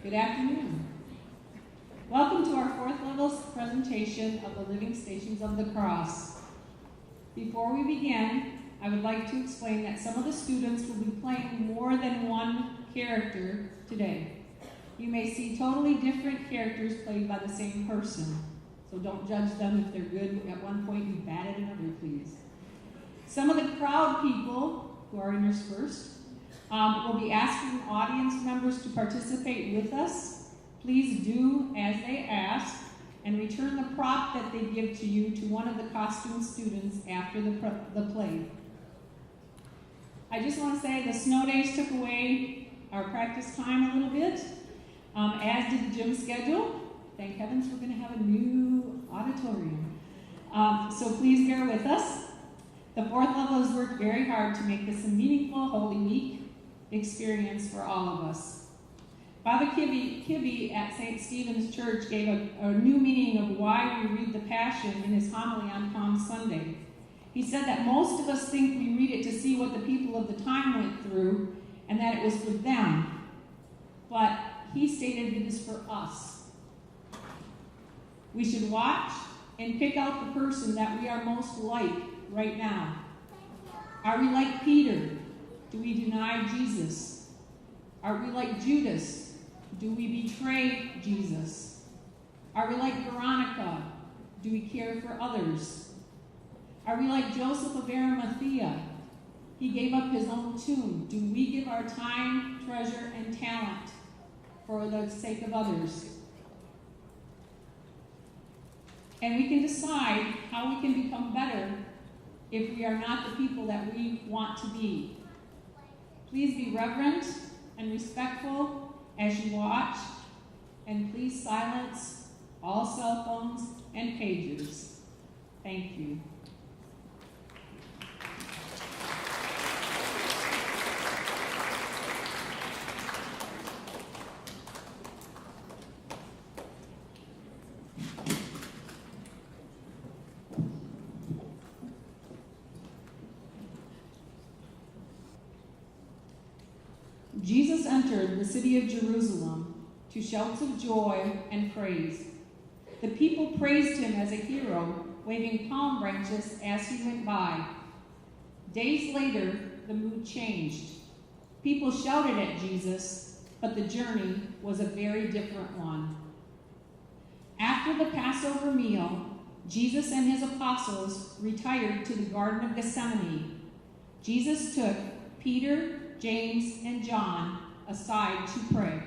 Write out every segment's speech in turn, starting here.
Good afternoon. Welcome to our fourth level presentation of the Living Stations of the Cross. Before we begin, I would like to explain that some of the students will be playing more than one character today. You may see totally different characters played by the same person, so don't judge them if they're good at one point and bad at another, please. Some of the crowd people who are interspersed will be asking audience members to participate with us. Please do as they ask and return the prop that they give to you to one of the costume students after the play. I just want to say the snow days took away our practice time a little bit, as did the gym schedule. Thank heavens we're going to have a new auditorium. So please bear with us. The fourth level has worked very hard to make this a meaningful Holy Week experience for all of us. Father Kibbe at St. Stephen's Church gave a new meaning of why we read the Passion in his homily on Palm Sunday. He said that most of us think we read it to see what the people of the time went through and that it was for them. But he stated it is for us. We should watch and pick out the person that we are most like right now. Are we like Peter? Do we deny Jesus? Are we like Judas? Do we betray Jesus? Are we like Veronica? Do we care for others? Are we like Joseph of Arimathea? He gave up his own tomb. Do we give our time, treasure, and talent for the sake of others? And we can decide how we can become better if we are not the people that we want to be. Please be reverent and respectful as you watch, and please silence all cell phones and pagers. Thank you. Jesus entered the city of Jerusalem to shouts of joy and praise. The people praised him as a hero, waving palm branches as he went by. Days later, the mood changed. People shouted at Jesus, but the journey was a very different one. After the Passover meal, Jesus and his apostles retired to the Garden of Gethsemane. Jesus took Peter, James, and John aside to pray.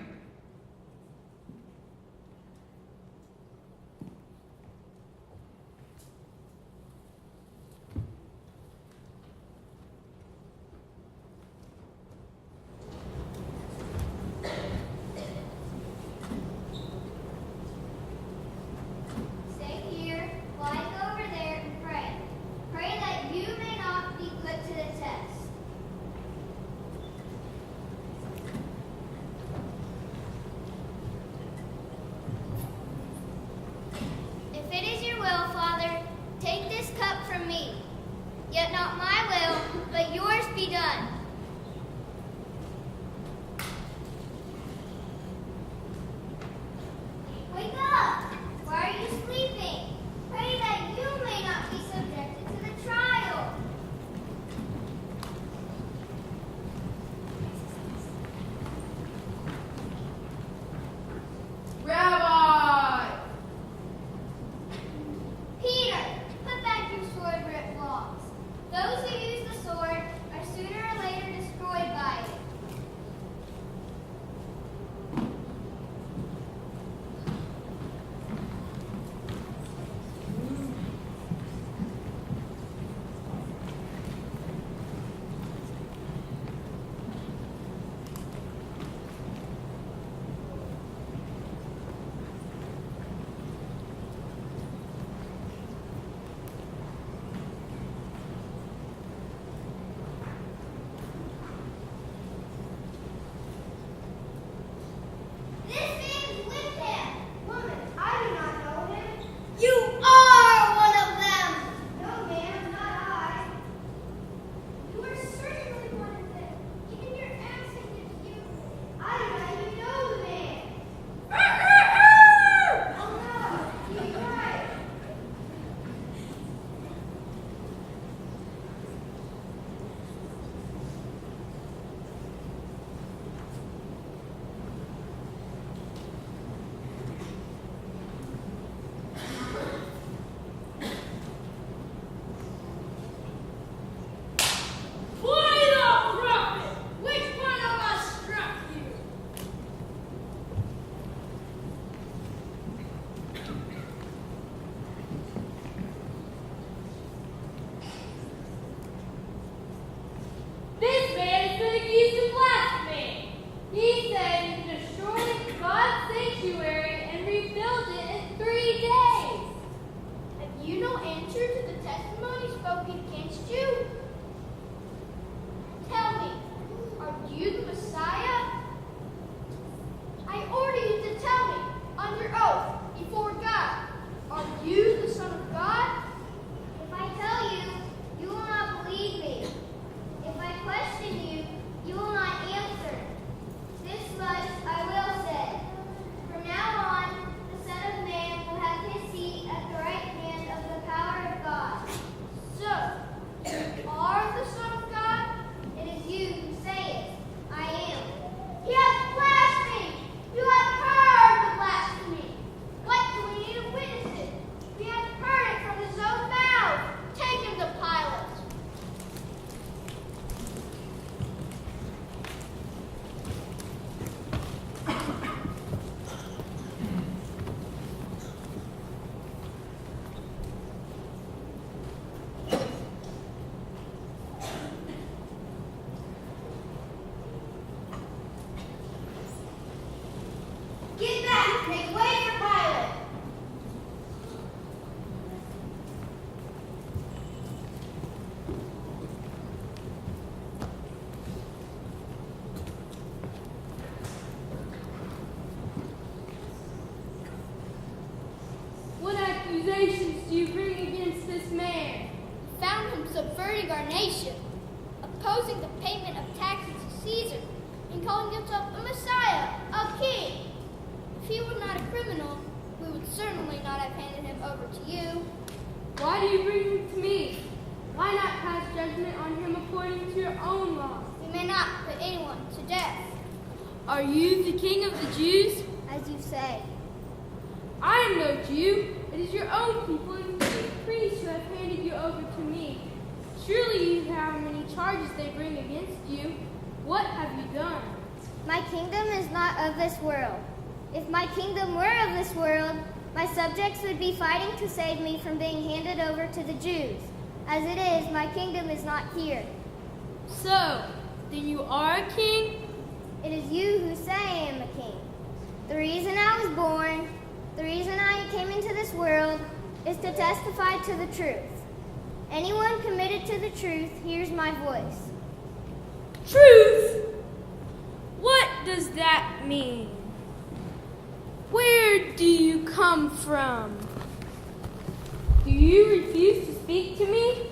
spoken against you? Tell me, are you the Messiah? I order you to tell me, under oath, before God, are you the Son of God? If I tell you, you will not believe me. If I question you, you will not answer. This much I will say. From now on, the Son of Man will have his seat at the right hand of the power of God. So, you are the Son of God? It is you who say it. I am. He has blasphemed! You have heard the blasphemy! What do we need of witnesses? We have heard it from his own mouth. Take him to Pilate. Get back! Make way for Pilate! What accusations do you bring against this man? Found him subverting our nation, opposing the payment of taxes to Caesar, and calling himself a Messiah, a king. If he were not a criminal, we would certainly not have handed him over to you. Why do you bring him to me? Why not pass judgment on him according to your own law? We may not put anyone to death. Are you the king of the Jews? As you say. I am no Jew. It is your own people and chief priests who have handed you over to me. Surely you know how many charges they bring against you. What have you done? My kingdom is not of this world. If my kingdom were of this world, my subjects would be fighting to save me from being handed over to the Jews. As it is, my kingdom is not here. So, then you are a king? It is you who say I am a king. The reason I was born, the reason I came into this world, is to testify to the truth. Anyone committed to the truth hears my voice. Truth? What does that mean? Where do you come from? Do you refuse to speak to me?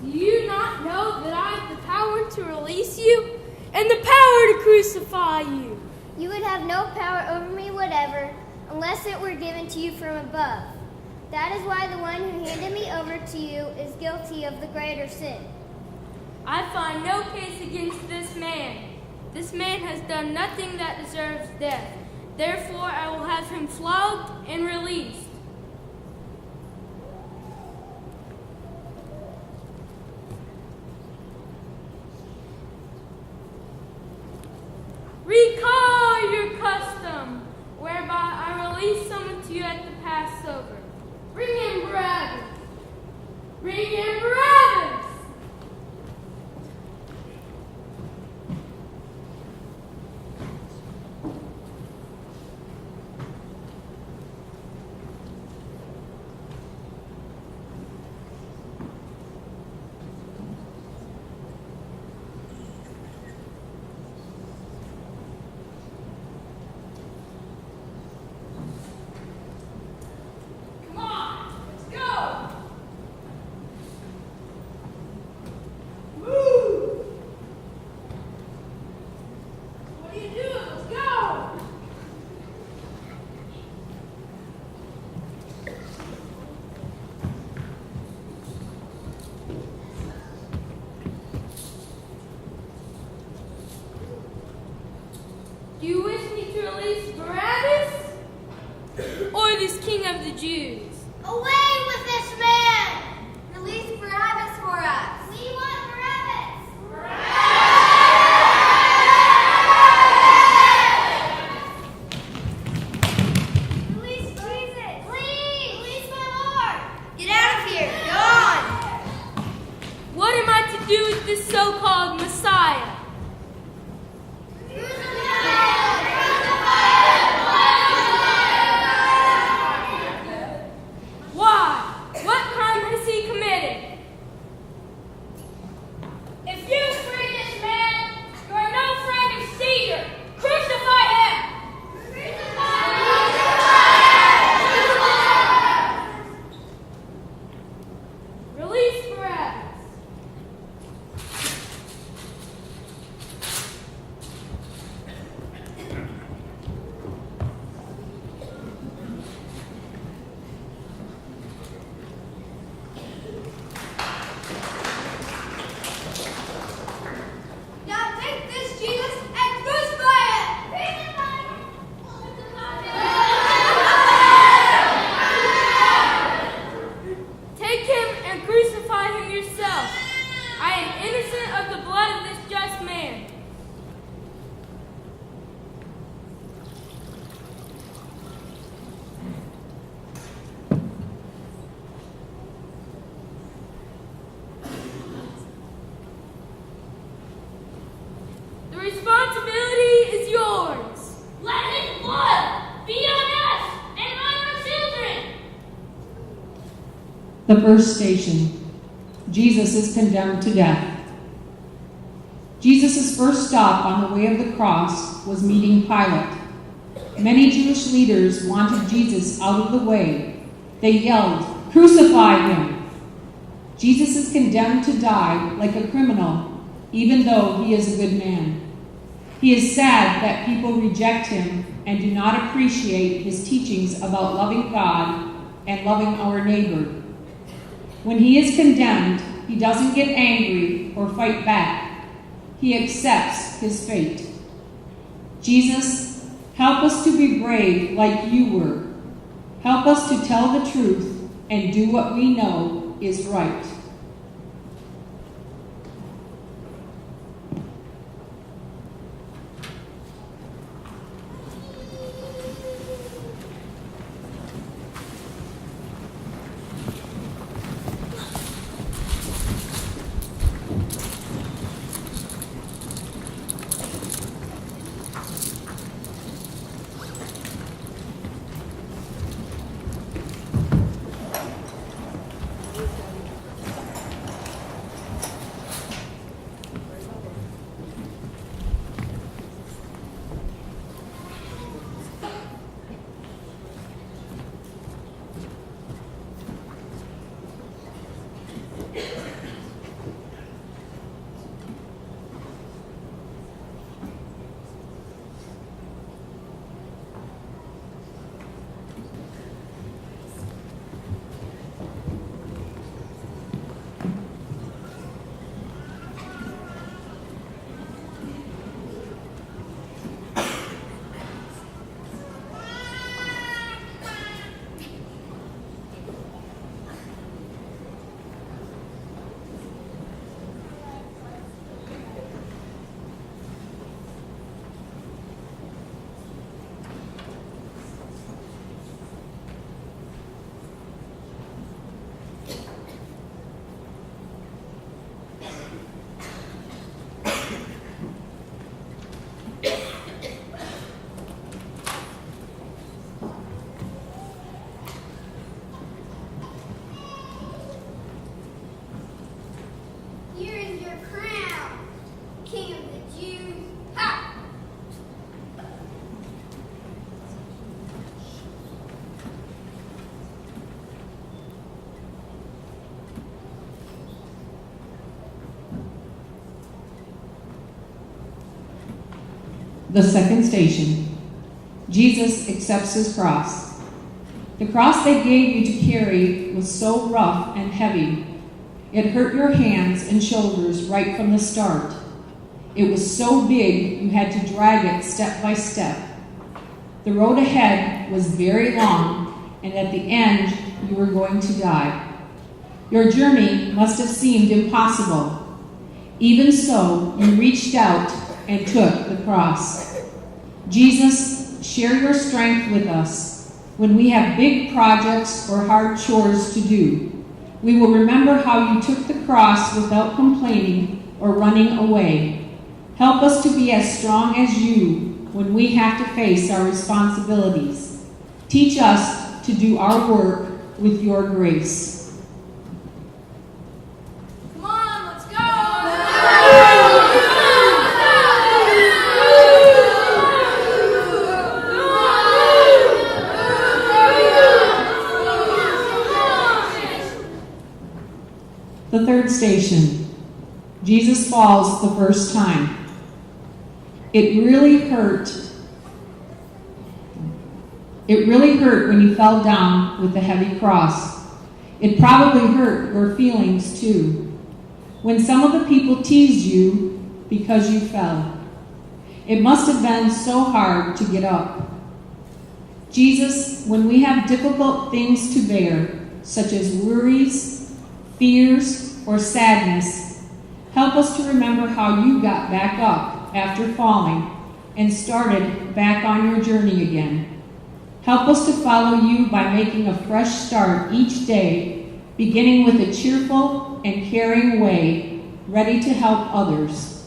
Do you not know that I have the power to release you and the power to crucify you? You would have no power over me whatever, unless it were given to you from above. That is why the one who handed me over to you is guilty of the greater sin. I find no case against this man. This man has done nothing that deserves death. Therefore, I will have him flogged and released. Recall your custom, whereby I release someone to you at the Passover. Bring in Barabbas. Bring in Barabbas. Come on, let's go. Move. What are you doing? Let's go. Do you wish me to release Barabbas or this king of the Jews? Away with this man! Release Barabbas for us. We want Barabbas! Release Jesus! Please! Release my Lord! Get out of here! Gone! What am I to do with this so-called Messiah? Why? The first station. Jesus is condemned to death. Jesus' first stop on the way of the cross was meeting Pilate. Many Jewish leaders wanted Jesus out of the way. They yelled, "Crucify him!" Jesus is condemned to die like a criminal, even though he is a good man. He is sad that people reject him and do not appreciate his teachings about loving God and loving our neighbor. When he is condemned, he doesn't get angry or fight back. He accepts his fate. Jesus, help us to be brave like you were. Help us to tell the truth and do what we know is right. Here is your crown, King of the Jews. Ha! The second station. Jesus accepts his cross. The cross they gave you to carry was so rough and heavy. It hurt your hands and shoulders right from the start. It was so big you had to drag it step by step. The road ahead was very long, and at the end you were going to die. Your journey must have seemed impossible. Even so, you reached out and took the cross. Jesus, share your strength with us. When we have big projects or hard chores to do, we will remember how you took the cross without complaining or running away. Help us to be as strong as you when we have to face our responsibilities. Teach us to do our work with your grace. Come on, let's go! The third station. Jesus falls the first time. It really hurt. It really hurt when you fell down with the heavy cross. It probably hurt your feelings too. When some of the people teased you because you fell. It must have been so hard to get up. Jesus, when we have difficult things to bear, such as worries, fears, or sadness, help us to remember how you got back up after falling and started back on your journey again. Help us to follow you by making a fresh start each day, beginning with a cheerful and caring way, ready to help others.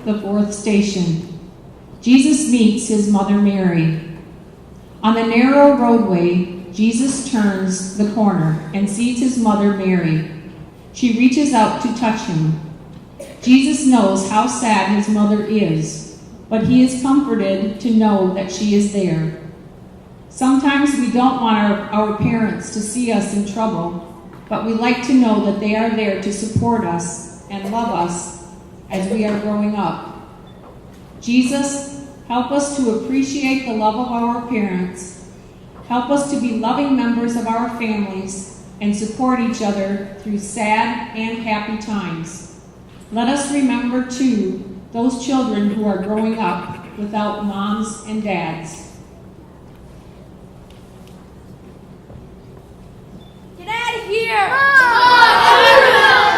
The fourth station. Jesus meets his mother Mary. On the narrow roadway, Jesus turns the corner and sees his mother Mary. She reaches out to touch him. Jesus knows how sad his mother is, but he is comforted to know that she is there. Sometimes we don't want our parents to see us in trouble, but we like to know that they are there to support us and love us as we are growing up. Jesus, help us to appreciate the love of our parents. Help us to be loving members of our families and support each other through sad and happy times. Let us remember, too, those children who are growing up without moms and dads. Get out of here! Keep moving!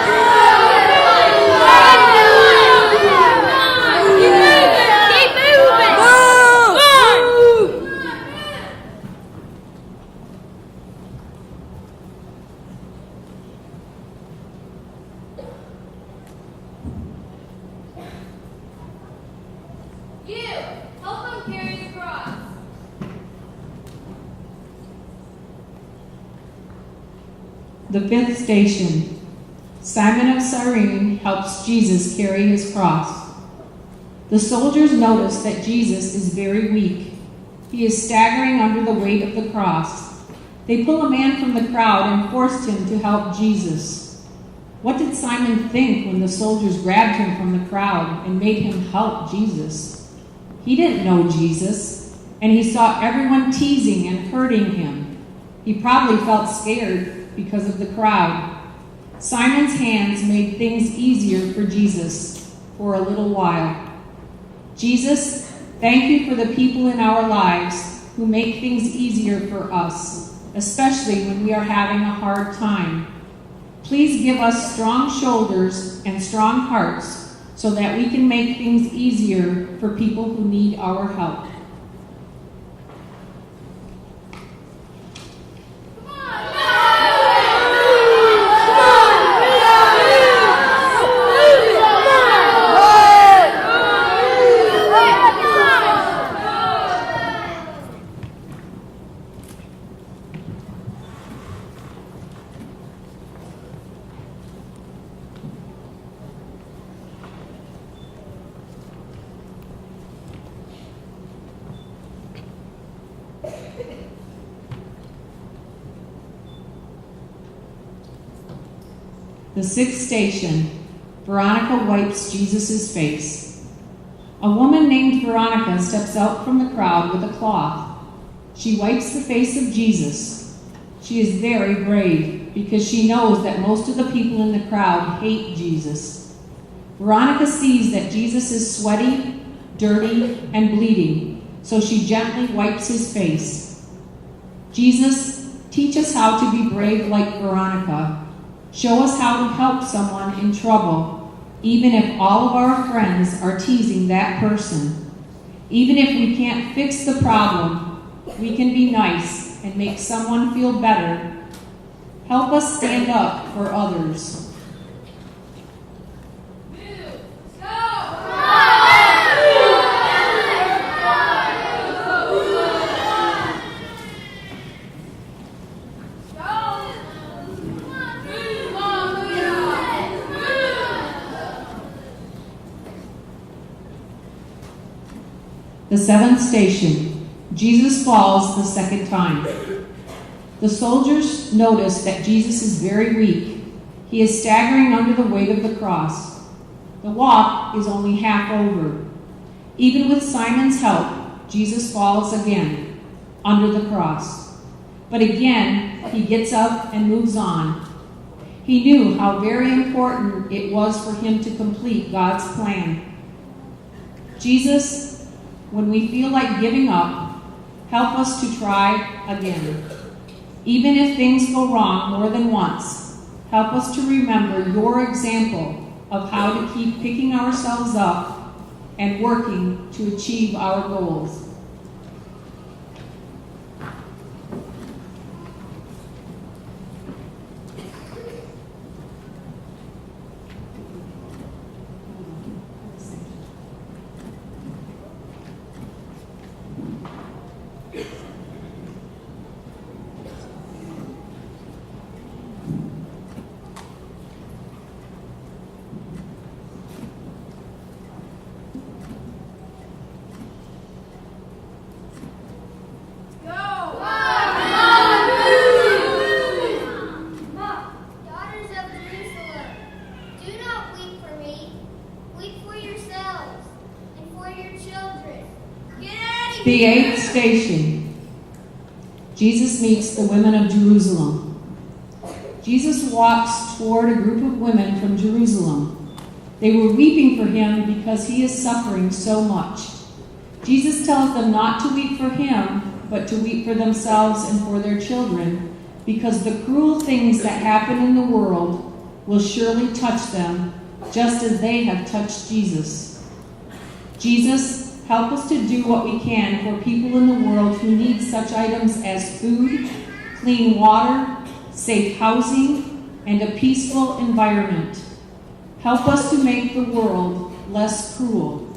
You, help him carry the cross. The fifth station. Simon of Cyrene helps Jesus carry his cross. The soldiers notice that Jesus is very weak. He is staggering under the weight of the cross. They pull a man from the crowd and force him to help Jesus. What did Simon think when the soldiers grabbed him from the crowd and made him help Jesus? He didn't know Jesus, and he saw everyone teasing and hurting him. He probably felt scared because of the crowd. Simon's hands made things easier for Jesus for a little while. Jesus, thank you for the people in our lives who make things easier for us, especially when we are having a hard time. Please give us strong shoulders and strong hearts so that we can make things easier for people who need our help. The sixth station. Veronica wipes Jesus' face. A woman named Veronica steps out from the crowd with a cloth. She wipes the face of Jesus. She is very brave because she knows that most of the people in the crowd hate Jesus. Veronica sees that Jesus is sweaty, dirty, and bleeding, so she gently wipes his face. Jesus, teach us how to be brave like Veronica. Show us how to help someone in trouble, even if all of our friends are teasing that person. Even if we can't fix the problem, we can be nice and make someone feel better. Help us stand up for others. The seventh station. Jesus falls the second time. The soldiers notice that Jesus is very weak. He is staggering under the weight of the cross. The walk is only half over. Even with Simon's help, Jesus falls again under the cross. But again, he gets up and moves on. He knew how very important it was for him to complete God's plan. Jesus, when we feel like giving up, help us to try again. Even if things go wrong more than once, help us to remember your example of how to keep picking ourselves up and working to achieve our goals. The 8th station. Jesus meets the women of Jerusalem. Jesus walks toward a group of women from Jerusalem. They were weeping for him because he is suffering so much. Jesus tells them not to weep for him, but to weep for themselves and for their children, because the cruel things that happen in the world will surely touch them, just as they have touched Jesus. Jesus, help us to do what we can for people in the world who need such items as food, clean water, safe housing, and a peaceful environment. Help us to make the world less cruel.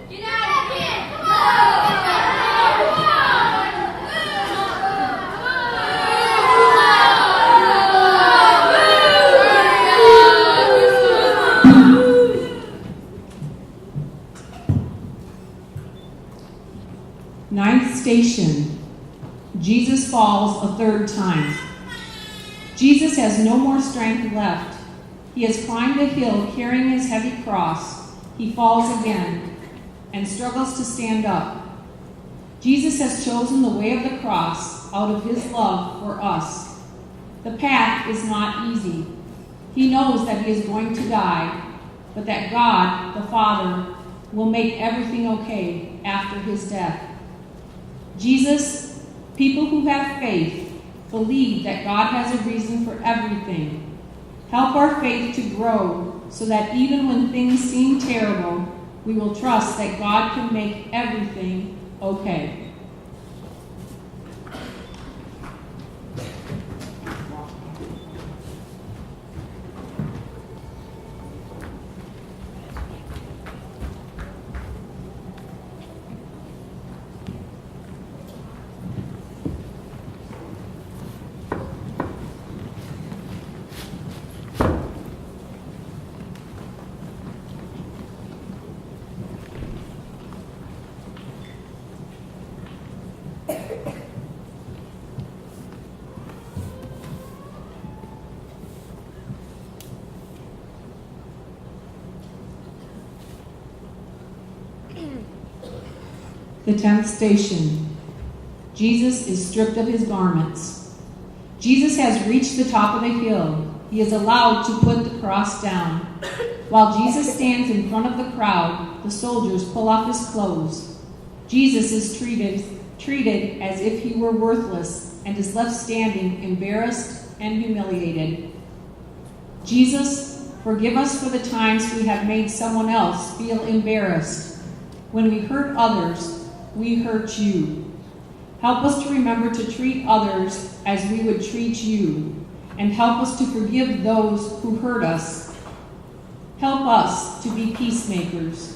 Get out of here! Come Ninth station. Jesus falls a third time. Jesus has no more strength left. He has climbed a hill carrying his heavy cross. He falls again and struggles to stand up. Jesus has chosen the way of the cross out of his love for us. The path is not easy. He knows that he is going to die, but that God, the Father, will make everything okay after his death. Jesus, people who have faith, believe that God has a reason for everything. Help our faith to grow so that even when things seem terrible, we will trust that God can make everything okay. The 10th station. Jesus is stripped of his garments. Jesus has reached the top of the hill. He is allowed to put the cross down. While Jesus stands in front of the crowd, the soldiers pull off his clothes. Jesus is treated as if he were worthless and is left standing embarrassed and humiliated. Jesus, forgive us for the times we have made someone else feel embarrassed. When we hurt others, we hurt you. Help us to remember to treat others as we would treat you, and help us to forgive those who hurt us. Help us to be peacemakers.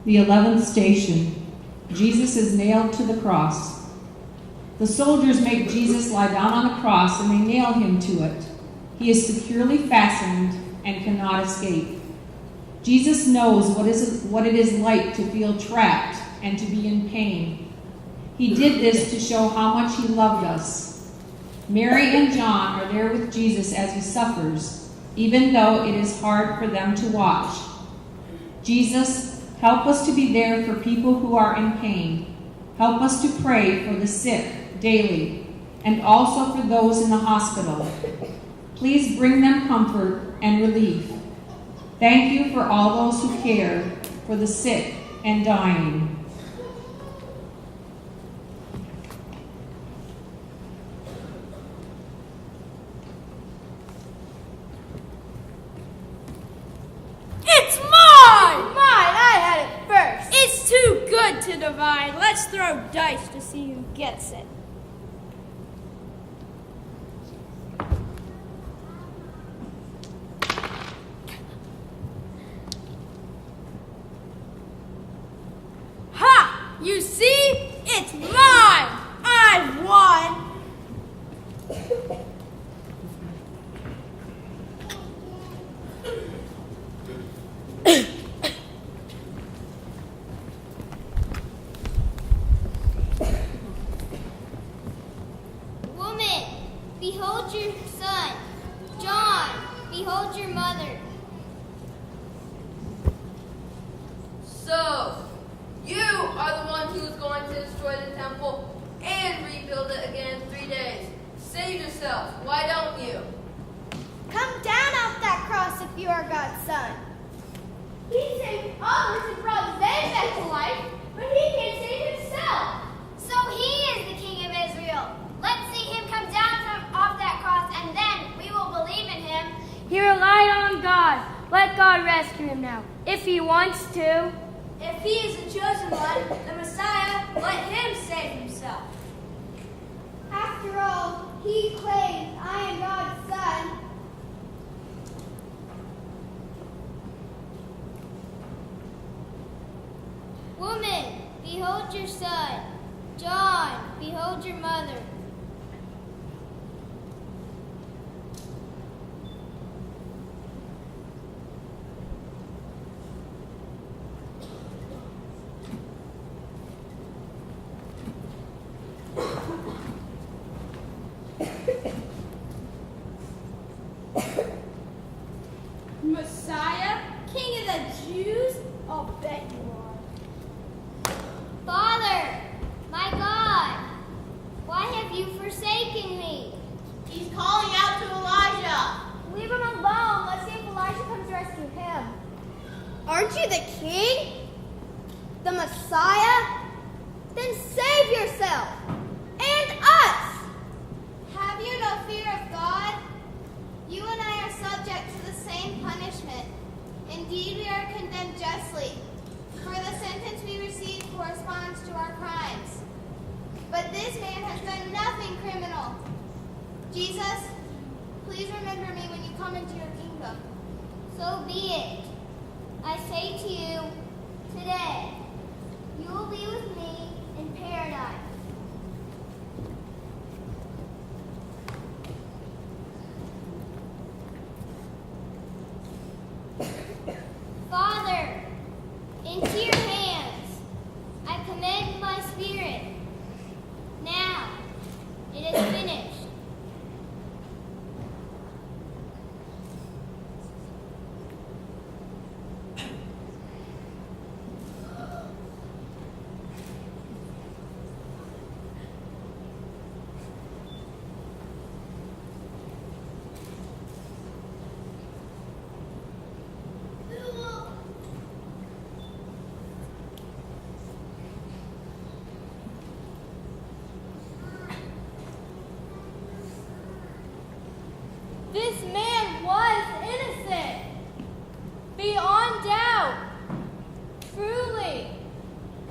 The 11th station. Jesus is nailed to the cross. The soldiers make Jesus lie down on the cross and they nail him to it. He is securely fastened and cannot escape. Jesus knows what it is like to feel trapped and to be in pain. He did this to show how much he loved us. Mary and John are there with Jesus as he suffers, even though it is hard for them to watch. Jesus, help us to be there for people who are in pain. Help us to pray for the sick daily, and also for those in the hospital. Please bring them comfort and relief. Thank you for all those who care for the sick and dying. It's mine! Mine! I had it first. It's too good to divide. Let's throw dice to see who gets it. Ha! You see? It's mine! I won! Woman, behold your son. John, behold your mother. So, you are the one who is going to destroy the temple and rebuild it again in 3 days. Save yourself. Why don't you? Come down off that cross if you are God's son. He saved others and brought them back to life, but he can't save himself. So he is the King of Israel. Let's see him come down off that cross, and then we will believe in him. He relied on God. Let God rescue him now, if he wants to. If he is the chosen one, the Messiah, let him save himself. After all, he claims, I am God's son. Woman, behold your son. John, behold your mother. Messiah? King of the Jews? I'll bet you are. Father, my God, why have you forsaken me? He's calling out to Elijah. Leave him alone. Let's see if Elijah comes to rescue him. Aren't you the king? The Messiah? Then save yourself. And us. Have you no fear of God? You and I are subject to the same punishment. Indeed, we are condemned justly, for the sentence we receive corresponds to our crimes. But this man has done nothing criminal. Jesus, please remember me when you come into your kingdom. So be it. I say to you, today, you will be with me in paradise. Father, into your hands I commend my spirit. Now it is finished. This man was innocent. Beyond doubt. Truly.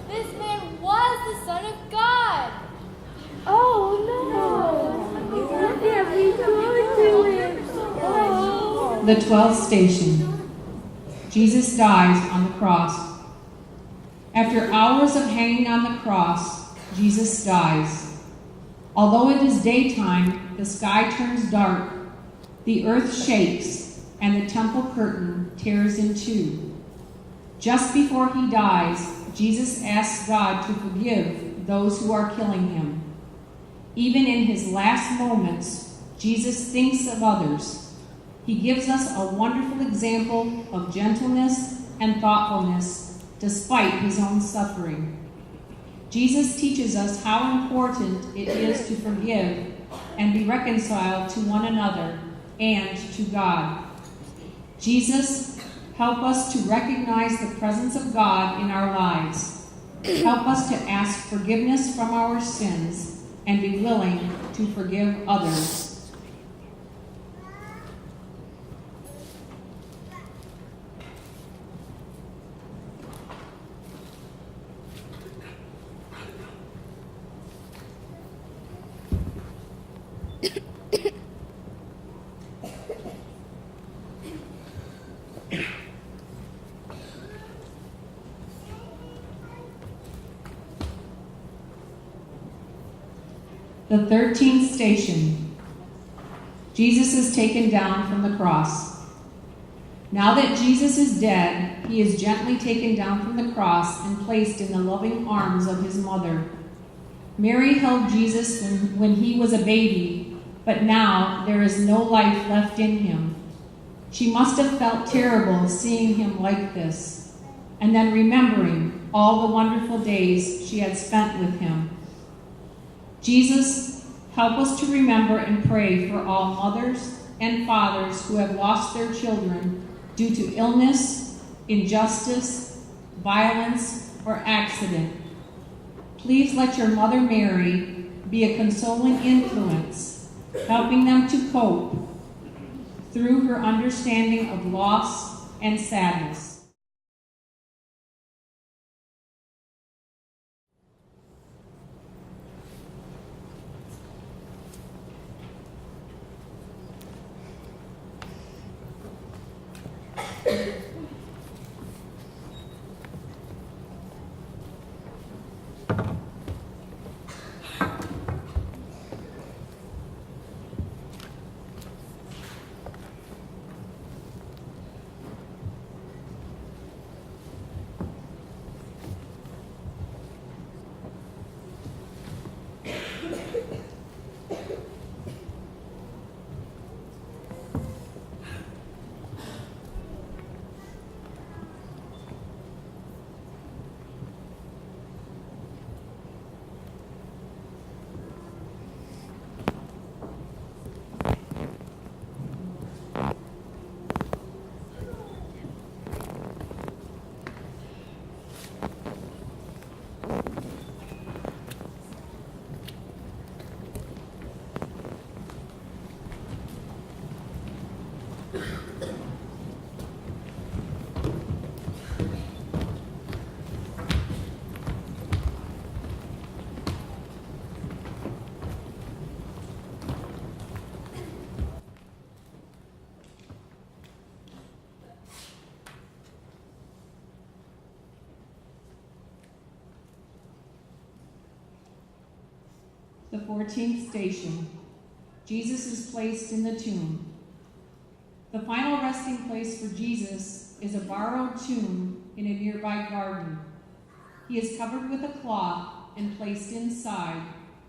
This man was the Son of God. Oh no. What have we done to him? Oh. The 12th station. Jesus dies on the cross. After hours of hanging on the cross, Jesus dies. Although it is daytime, the sky turns dark, the earth shakes, and the temple curtain tears in two. Just before he dies, Jesus asks God to forgive those who are killing him. Even in his last moments, Jesus thinks of others. He gives us a wonderful example of gentleness and thoughtfulness despite his own suffering. Jesus teaches us how important it is to forgive and be reconciled to one another and to God. Jesus, help us to recognize the presence of God in our lives. Help us to ask forgiveness from our sins and be willing to forgive others. The 13th station. Jesus is taken down from the cross. Now that Jesus is dead, he is gently taken down from the cross and placed in the loving arms of his mother. Mary held Jesus when he was a baby, but now there is no life left in him. She must have felt terrible seeing him like this, and then remembering all the wonderful days she had spent with him. Jesus, help us to remember and pray for all mothers and fathers who have lost their children due to illness, injustice, violence, or accident. Please let your Mother Mary be a consoling influence, helping them to cope through her understanding of loss and sadness. The 14th station. Jesus is placed in the tomb. The final resting place for Jesus is a borrowed tomb in a nearby garden. He is covered with a cloth and placed inside,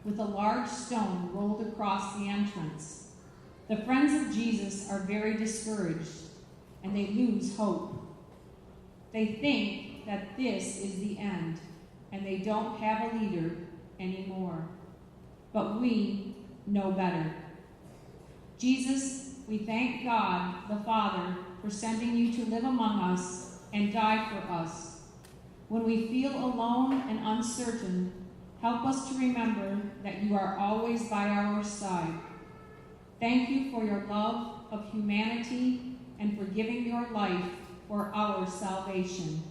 with a large stone rolled across the entrance. The friends of Jesus are very discouraged, and they lose hope. They think that this is the end, and they don't have a leader anymore. But we know better. Jesus, we thank God, the Father, for sending you to live among us and die for us. When we feel alone and uncertain, help us to remember that you are always by our side. Thank you for your love of humanity and for giving your life for our salvation.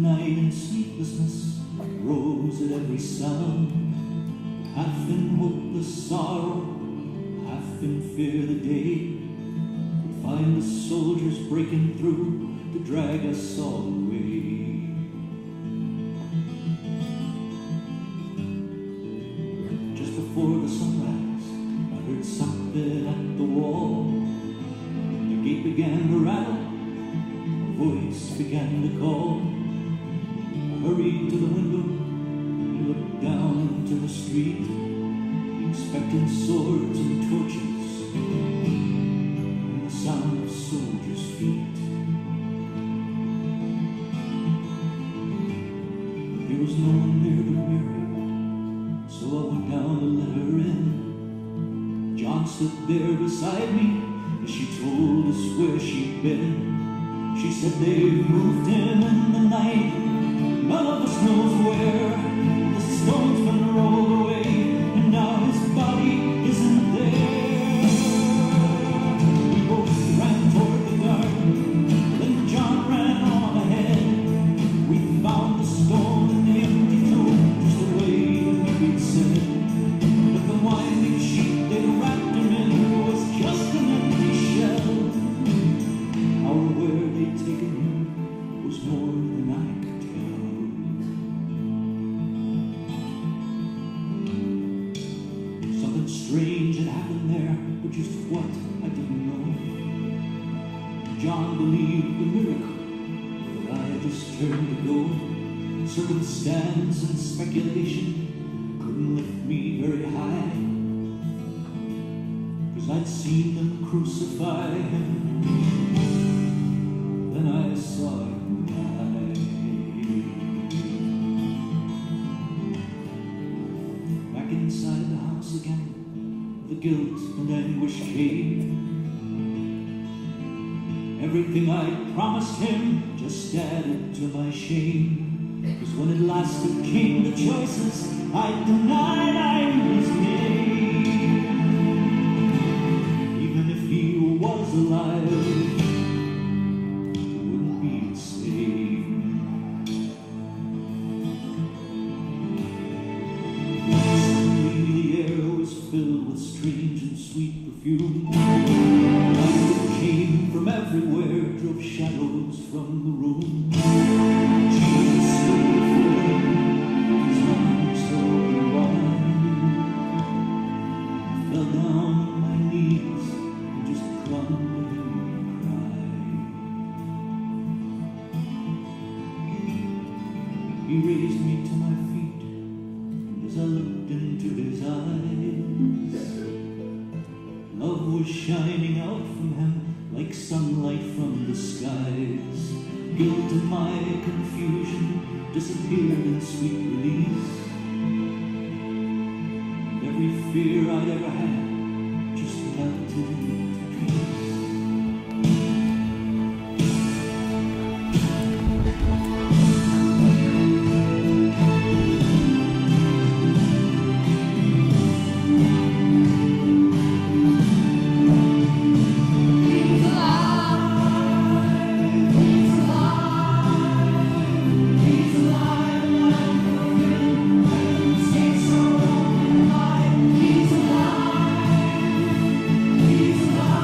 night and sleeplessness rose at every sound, half in hopeless sorrow, half in fear the day would find the soldiers breaking through to drag us all away. Just before the sunrise, I heard something at the wall. The gate began to rattle, a voice began to call. I hurried to the window and looked down into the street, expecting swords and torches and the sound of soldiers' feet. There was no one there but Mary, so I went down to let her in. John stood there beside me as she told us where she'd been. She said they've moved him in the night, none of us knows where. The stone's been rolled away, and now his body isn't there. We both ran toward the garden, then John ran on ahead. We found the stone in the empty tomb, just the way that we'd said. But the winding sheet they wrapped him in was just an empty shell. How or where they'd taken him was more than I could tell. Something strange had happened there, but just what, I didn't know. John believed the miracle, but I just turned to go. Circumstance and speculation couldn't lift me very high, 'cause I'd seen them crucify him, then I saw him die. Back inside the house again, the guilt and anguish came. Everything I'd promised him just added to my shame. 'Cause when at last it came to choices, I denied I was made. Even if he was alive, it wouldn't be the same. Suddenly the air was filled with strange and sweet perfume. Light that came from everywhere drove shadows from the room. Jesus stood before him, his arms open wide. I fell down on my knees and just crumbled and cried. He raised me to my feet, and as I looked into his eyes, love was shining out from him like sunlight from the skies. Guilt and my confusion disappeared in sweet release, and every fear I'd ever had just melted into peace. He's alive.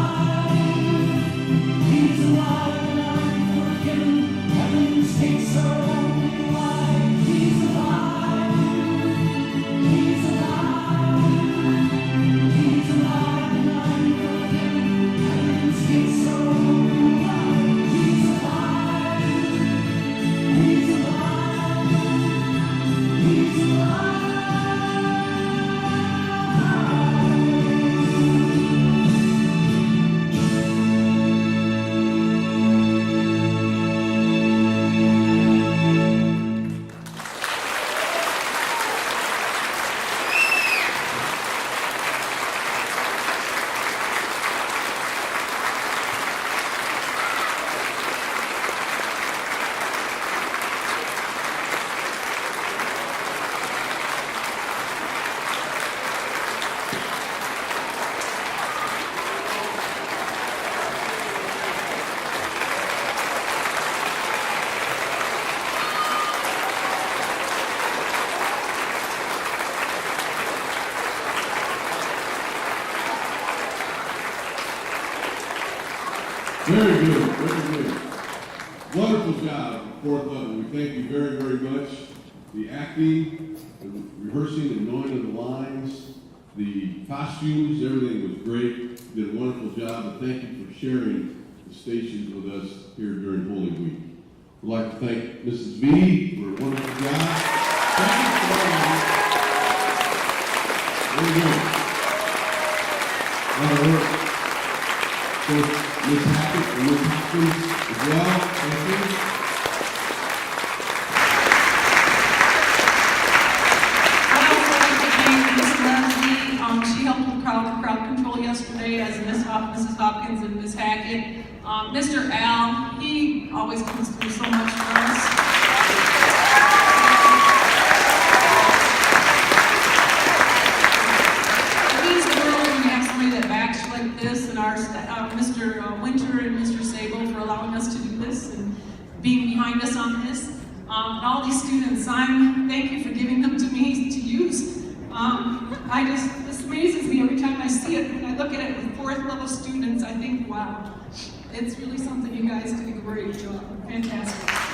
Very good, very good. Wonderful job, fourth level. We thank you very, very much. The acting, the rehearsing and knowing of the lines, the costumes, everything was great. You did a wonderful job, and thank you for sharing the stations with us here during Holy Week. We'd like to thank Mrs. V for a wonderful job. Thank you for all of you. Very good. A lot of work. Of course, Ms. Hackett and Ms. Hopkins as well. Thank you. I'd also like to thank Ms. Leslie. She helped with crowd control yesterday, as Mrs. Hopkins and Ms. Hackett. Mr. Al, he always comes through so much for us. Like this, and our Mr. Winter and Mr. Sable for allowing us to do this and being behind us on this. And all these students, thank you for giving them to me to use. This amazes me every time I see it. When I look at it with fourth level students, I think, wow, it's really something. You guys did a great job. Fantastic.